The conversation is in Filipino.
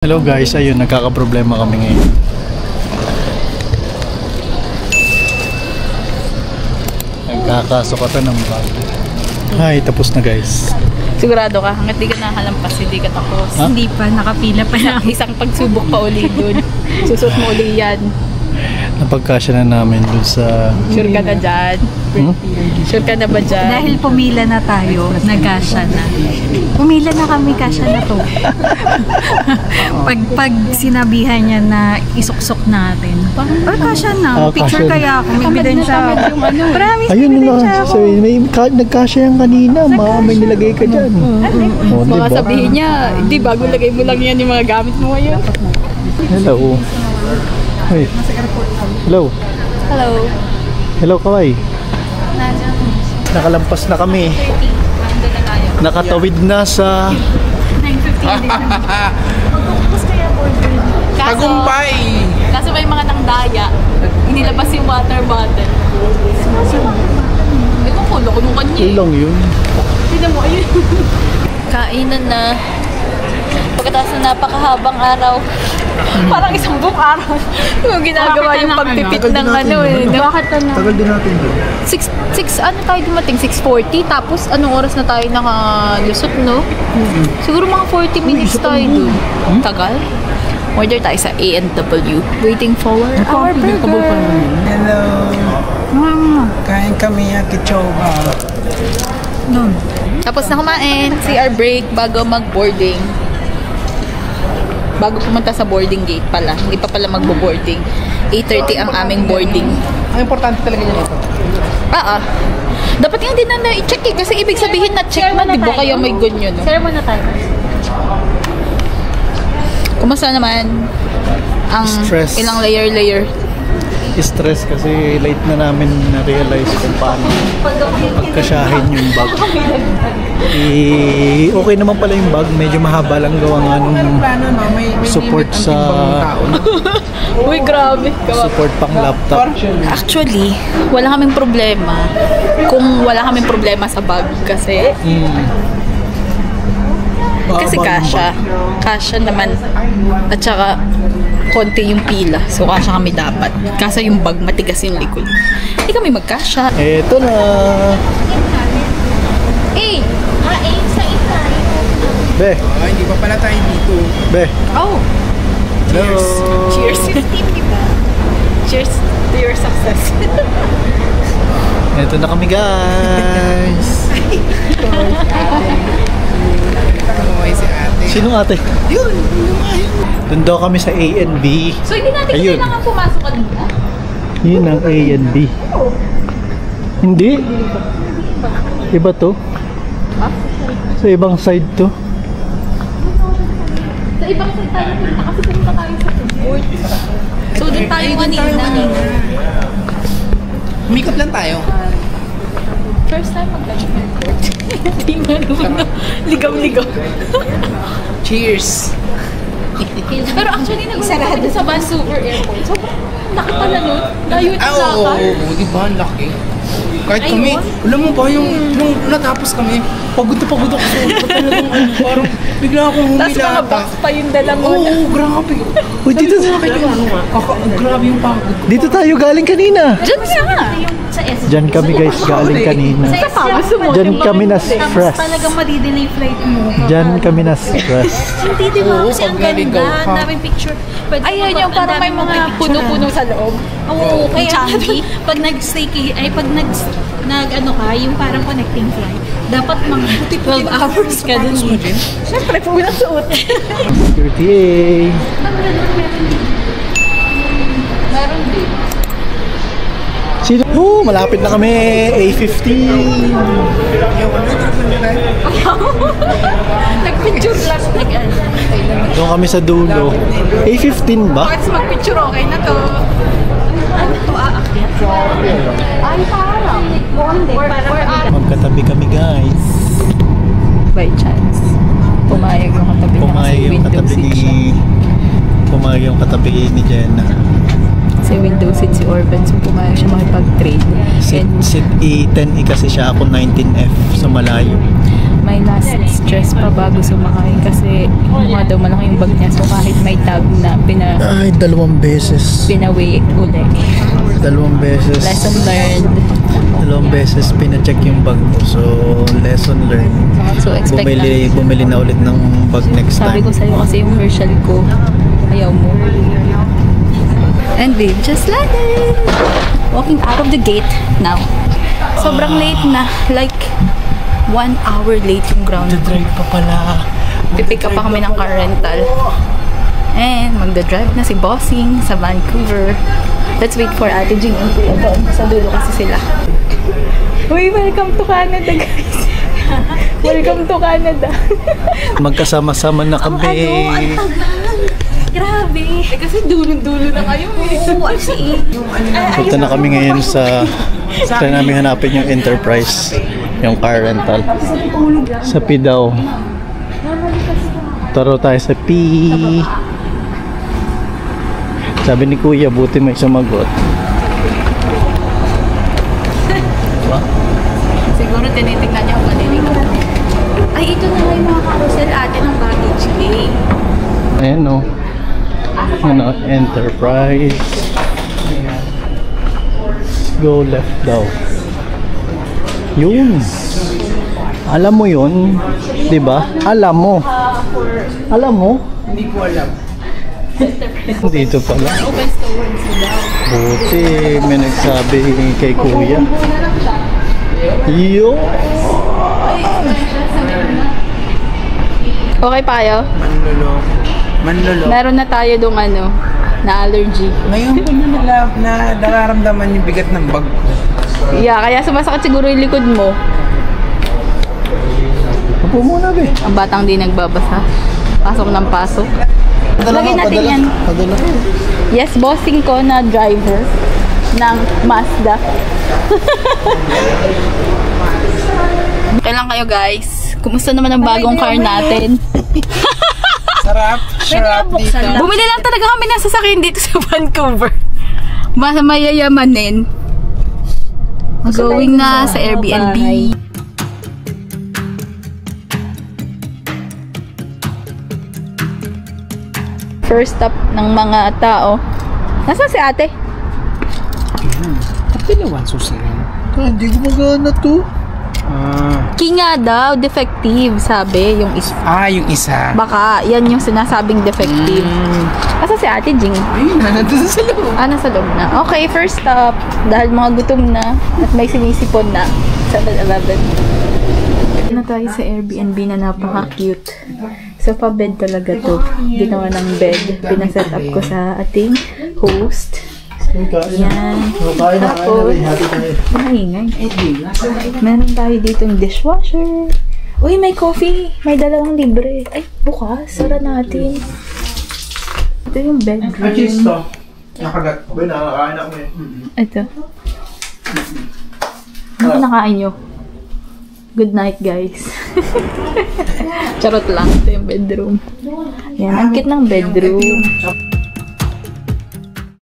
Hello guys, ayun, nagkakaproblema kami ngayon. Nagkakasukatan ng bag. Ay, tapos na guys. Sigurado ka, hanggat di ka nakalampas, hindi ka tapos. Ha? Hindi pa, nakapila pa na. Isang pagsubok pa uli dun. Susot mo uli yan. Napagkasya na namin dun sa... Sure ka na dyan? Sure ka na ba dyan? Dahil pumila na tayo, nagkasya na. Pumila na kami, kasya na to. pag sinabihan niya na isuksok natin, parang kasya na. Picture kasya. kaya ako, may ebidensya ako. Promise, may Ayun ebidensya na, ako. so, nagkasya yan kanina, may nilagay ka dyan. Oh, Baka diba? sabihin niya, hindi, bago lagay mo lang yan yung mga gamit mo ngayon. Hello. Hey. Hello. Hello. Hello, Kawai. Nakalampas na kami. Nakatawid na sa... 9:15 din na. Magpupus kaya board. Tagumpay! Kaso may mga nangdaya, inilabas yung water bottle. Ito ko, loko nung kanya eh. Ilong yun. Tignan mo, ayun. Kainan na. Pagkatapos na napakahabang araw. Parang isang buong araw. Yung ginagawa yung pagpipit ng ano eh. Bakit ano? Tagal din natin doon. 6, ano tayo dumating? 6:40. Tapos anong oras na tayo nakalusot, no? Siguro mga 40 minutes tayo doon. Tagal. Order tayo sa A&W. Waiting for our burger. Hello! Kain kami at Kichoba. Tapos na kumain. CR break bago mag-boarding. Bago pumunta sa boarding gate pala. Hindi pa pala magbo-boarding. 8:30 ang aming boarding. Ang importante talaga niya ito. Dapat nga din na i-check eh. Kasi ibig sabihin na check man. Di ba kaya may ganyan, no? Share muna tayo. Kumusta naman ang Stress. ilang layer? Stress kasi late na namin na-realize kung paano pagkasyahin yung bag. Okay naman pala yung bag. Medyo mahaba lang gawa nga nung Plano, no? May support limit ang sa... timbang ng tao, no? Uy, grabe. Support pang laptop. Actually, wala kaming problema. Kung wala kaming problema sa bag kasi kasi kasya naman at saka konti yung pila, so kasya kami dapat. Kaso yung bag matigas yung likod, hindi kami magkasya. Eto na. Be. Hindi pa pala tayo dito. Be. Oh, Hello. cheers. Cheers to your success. Eto na kami guys. Kamuhay si ate. Sinong ate? Yun! Lumayan. Doon daw kami sa A&B. So hindi natin Ayun. kailangan pumasok kanina. Yun ang A&B. Hindi. Iba to. Sa ibang side to. Sa ibang side tayo punta kasi pumunta tayo sa food. So doon tayo kanina. Umikot lang tayo. First time mag-lunch airport. Hindi man ligaw-ligaw. Cheers! Pero actually, nag-sarado sa Vancouver Airport. So, laki pala nun. Layo yung Oo, lakad. di ba? Ang laki. Kahit kami, alam mo ba, nung natapos kami, pagod na pagod ako. Talagang parang bigla akong Tapos mga humilata. box pa yung dala mo. Oo, grabe. Uy, dito, Grabe yung pagod ko. dito tayo galing kanina. Diyan nga. Diyan kami guys galing kanina. Sa pa, gusto mo. Diyan kami na Tapos stress. talagang madidelay flight mo. Diyan kami na stress. Hindi, di ba? Oo, Kasi ang pag naligaw ganda. ka. Ang daming picture. Pwede Ayun yung parang may mga puno-puno sa loob. Oo, kaya Changi, pag nag-stay kayo, ay pag nag-ano ka, yung parang connecting flight, dapat mga 12 hours ka dun. Siyempre, pumunang suot. Security A. Meron din. Sino? Oh, malapit na kami. A15. Nag-picture lang. Doon kami sa dulo. A15 ba? Bakit mag-picture okay na to? Ano to aakyat? Ay, parang. Magkatabi kami guys. By chance. Pumayag yung katabi niya kasi Pumayag yung window katabi seat siya. Pumayag yung katabi ni Jenna. Kasi window seat si Orban, so pumayag siya makipag-trade. Seat A10 kasi siya, ako 19F, so malayo. may last stress pa bago sumakay kasi mukha daw malaki yung bag niya. So kahit may tag na Ay, 2 beses. pinaweigh uli. 2 beses. Lesson learned. 2 beses pina-check yung bag mo. So, lesson learned. So expect Bumili na ulit ng bag next Sabi time. ko sa'yo kasi yung Herschel ko, ayaw mo. And babe, just landed! Walking out of the gate now. Sobrang late na. Like, 1 hour late yung ground. Drive pa pala. Pipick up pa kami ng car rental. And magdadrive na si Bossing sa Vancouver. Let's wait for Ate Jing and Kuya Don. Sa dulo kasi sila. Uy, welcome to Canada, guys! Welcome to Canada! Magkasama-sama na kami. Grabe. Kasi dulo-dulo na kayo eh. Oo, kasi Punta na kami ngayon sa try namin hanapin yung Enterprise, yung car rental. Sa P daw. Taro tayo sa P. Sabi ni Kuya, buti may sumagot. Siguro tinitignan niya kung kanina ko. Ay, ito na nga yung mga carousel ate ng baggage claim. Ayan o. Ano, Enterprise. Go left daw. Yun. Alam mo yun, 'di ba? Alam mo. Alam mo? Hindi ko alam. Dito pala. Buti may nagsabi kay Kuya. Yo. Okay payo? Manlolo. Meron na tayo dong ano, na allergy. Ngayon ko na nararamdaman yung bigat ng bag ko. Yeah, kaya sumasakit siguro yung likod mo. Upo muna be. Ang batang di nagbabasa. Pasok ng pasok. Lagay natin yan. Padala ko. Yes, bossing ko na driver ng Mazda. Kailan kayo guys? Kumusta naman ang bagong car natin? Sarap dito. Bumili lang talaga kami ng sasakyan dito sa Vancouver. Mas mayayamanin. Going na sa Airbnb. First stop ng mga tao. Nasaan si ate? Pinawan susiyan. Hindi gumagana to. Kinga daw, defective, sabi yung isa. Yung isa. Baka, yan yung sinasabing defective. Asa si ate Jing? Ayun, nandun sa loob. Nasa loob na. Okay, first stop. Dahil mga gutom na at may sinisipon na. 7-Eleven. Na tayo sa Airbnb na napaka-cute. Sofa bed talaga to. Ginawa ng bed. Pinaset up ko sa ating host. Yan. Tapos, maingay. Meron tayo dito yung dishwasher. Uy, may coffee. May 2 libre. Ay, bukas. Sara natin. Ito yung bedroom. Nakagat. Boy, nakakain ako eh. Ito. Ano kinakain nyo? Good night, guys. Charot lang. Ito yung bedroom. Yan, ang cute ng bedroom.